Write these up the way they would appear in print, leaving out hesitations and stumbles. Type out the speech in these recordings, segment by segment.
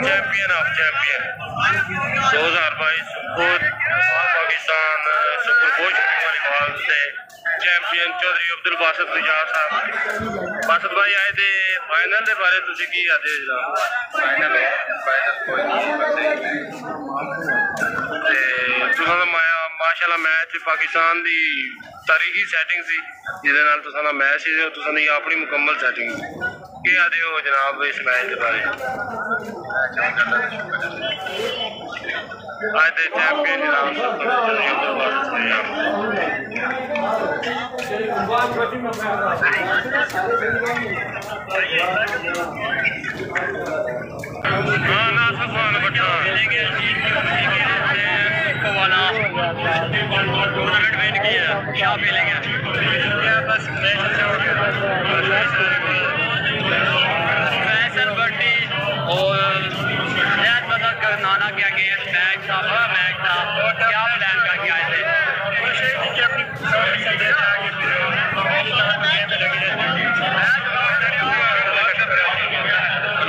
Champion of champion 2022 Pakistan सुपरकोच से champion Chaudhary Abdul Basit निजात साहब। बासित भाई आए थे फाइनल के बारे तुझे की आते जनाब? माशाल्लाह मैच पाकिस्तान की तारीखी सैटिंग सी जिहदे नाल तुसां दा मैच सी तुसां दी अपनी मुकम्मल सैटिंग क्या आदे हो जनाब इस मैच के बारे? आज दे चैंपियन जनाब चौधरी अब्दुल बासित निजात। हाँ ना सफान बट्टा टूर्नामेंट विन किया शाह मिलेंगे बस फैसल भट्टी और नाना क्या गेम मैच था बड़ा मैच था क्या प्लान करके आए थे?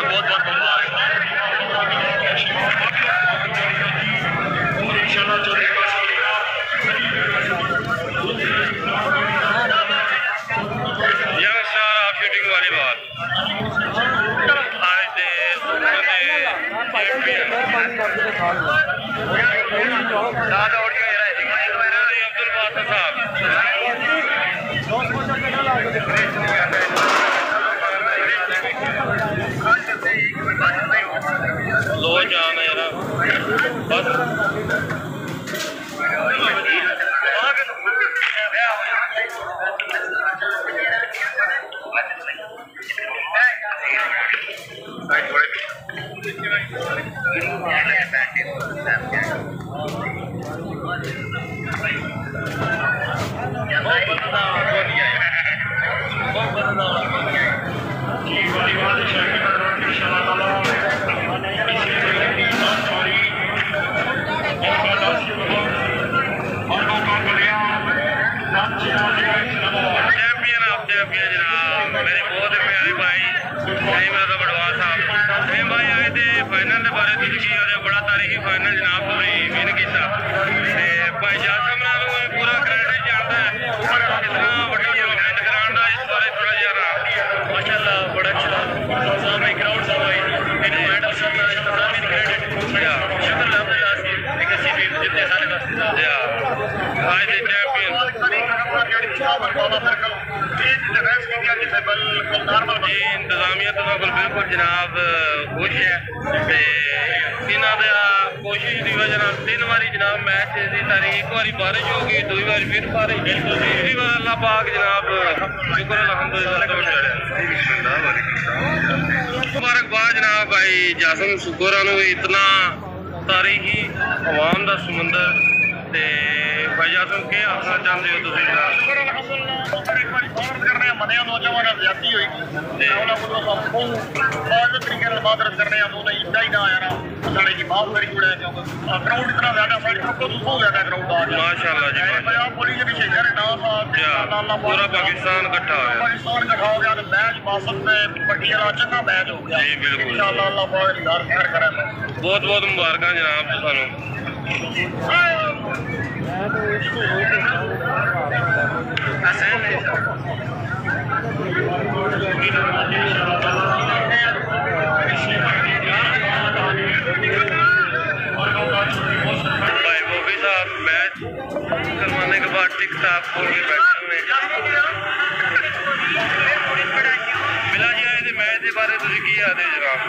बहुत बहुत मुबारक। शूटिंग वाली बात आज अब्दुल बासित साहब लो जाना यार बस चैंपियन ऑफ चैंपियन जनाब मेरे बहुत प्यारे भाई बड़वा साहब भाई आए थे फाइनल के बारे बड़ा तारीखी फाइनल जनाब विन किया भाई जासम पूरा क्रेडिट जानता है इतना बड़ी इवेंट कराने का इस बारे थोड़ा जरा माशाल्लाह बड़ा अच्छा सामने ग्राउंड सा भाई मेडल सब थोड़ा भी क्रेडिट शुक्र अल्हम्दुलिल्लाह एक अच्छी टीम जितने सारे बस आए थे चैंपियन जी इंतजामिया तो बिल्कुल जनाब खुश है कोशिश की वजह 3 बारी जनाब मैच की तारीख एक बार बारिश हो गई 2 बार फिर बारिश तीसरी बार अल्लाह पाक जनाब शुक्र अल्हम्दुलिल्लाह मुबारकबाद जनाब भाई जासम सुकोरा इतना तारीखी अवाम का समंदर भाई जासम क्या आखना चाहते हो तुम? मनिया नौजवान ज्यादा हुई तरीके इबादत करने चाहिए यार साढ़े की माफ करी जुड़े ग्राउंड इतना ज्यादा ज्यादा ग्राउंड माशाल्लाह जी पुलिस भी शहर पूरा पाकिस्तान इकट्ठा हो गया मैच बासत में पट्टी वाला चंगा मैच हो गया जी बिल्कुल बहुत बहुत मुबारक जनाब सानू भाई वो भी साहब मैच करवाने के बाद टिक टाक खोल के बैठे हुए मिला जी आए मैच के बारे तुझे की याद है जनाब?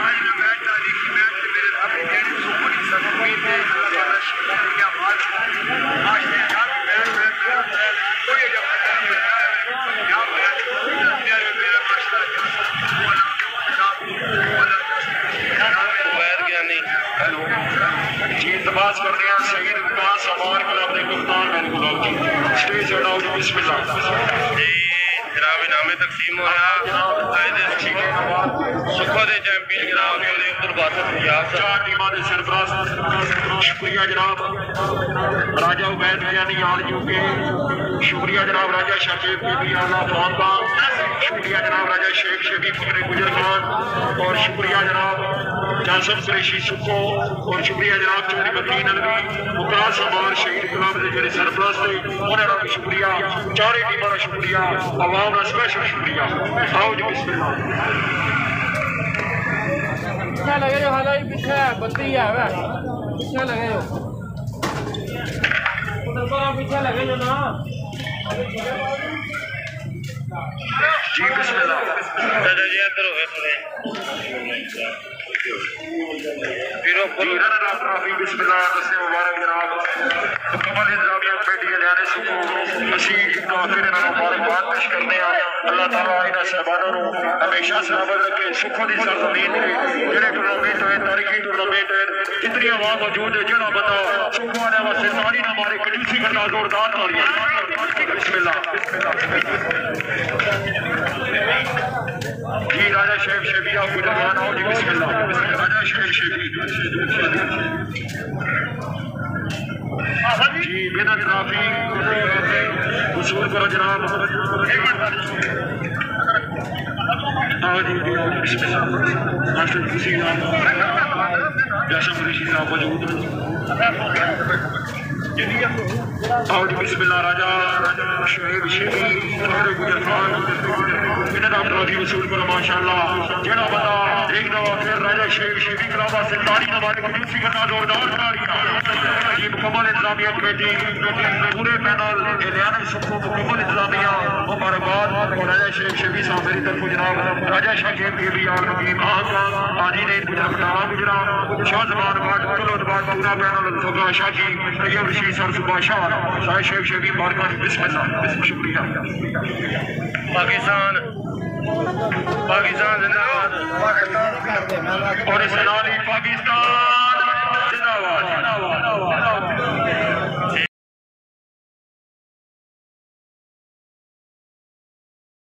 इल्तमास करते हैं शहीद विकास अवार क्लब के कप्तान स्टेज चढ़ाओ बिस्मिल्लाह जी जनाब इनामे तकसीम होया सुखो दे पीर जनाब चौधरी अब्दुल बासित पंजाब साहब। 4 टीमां दे सरबराह शुक्रिया जनाब राजा उबैद ज्ञानी आल यूके, शुक्रिया जनाब राजा शाकिब बीबी आला फानदान, शुक्रिया जनाब राजा शेख शफी फकरे गुजर खान और शुक्रिया जनाब जासम कुरैशी सुखो और शुक्रिया जनाब चौधरी बदरीन अलवी मुकास हमार शहीद गुलाम दे जेड़े सरपरस्त थे उन्हां दा भी शुक्रिया, चारे टीमां दा शुक्रिया, अवाम दा स्पेशल शुक्रिया। आओ जी बिस्मिल्लाह। पीछे लगे जो हाल पीछे बत्ती है पीछे लगे जो पीछे लगे जो ना जी बिस्मिल्लाह। दादा जी अंदर हो गए थोड़े जी रनर अप ट्रॉफी बिस्मिल्लाह दस्ते मुबारक जनाब मुकम्मल इंतजामिया कमेटी के लिहाजे सुखो असी एक फिर इन्होंने मुबारकबाद पेश करते हैं। अल्लाह ताला इन्होंने साहबानों को हमेशा सलामत रखे। सुखों की सरजमीन से जेडे टूर्नामेंट हुए तारीखी टूर्नामेंट हुए जितनी आवाम मौजूद है जोड़ा बंदा सुखों वाले वास्ते ताली ना मारे कंजूसी करना जोरदार ताली। बिस्मिल्लाह। जी राजा शेख शेफी आपको जवान आओ जी बिस्मिल्लाह। राजा शेख शेफी जी बेदा ट्रॉफी वसूल करो जनाब। आओ जी बिस्मिल्लाह। मास्टर खुशी नाम जैसा कुरैशी साहब मौजूद आओ जी बिस्मिल्लाह। राजा शहीद शेखी फकरे गुजर खान इन्हें ट्रॉफी वसूल करो माशाअल्लाह। जेड़ा बंदा एक दफा फिर राजा शेख शेखी क्लाबा से ताली हमारे कंजूसी करना जोरदार तालियां। ये मुकम्मल इंतजामिया कमेटी पूरे पैनल एलियान सुखो मुकम्मल इंतजामिया मुबारकबाद और राजा शेख शेखी साहब मेरी तरफ जनाब राजा शाकिब बीबी आल हकीम हाजी ने गुजरा बटाला गुजरा शाहजमान बाद कुल बाद पूरा पैनल फकरा शाकी तैयब रशीद सर सुबह शाह साहिब शेख शेखी बारकान बिस्मिल्लाह। शुक्रिया। पाकिस्तान जिंदाबाद और इस पाकिस्तान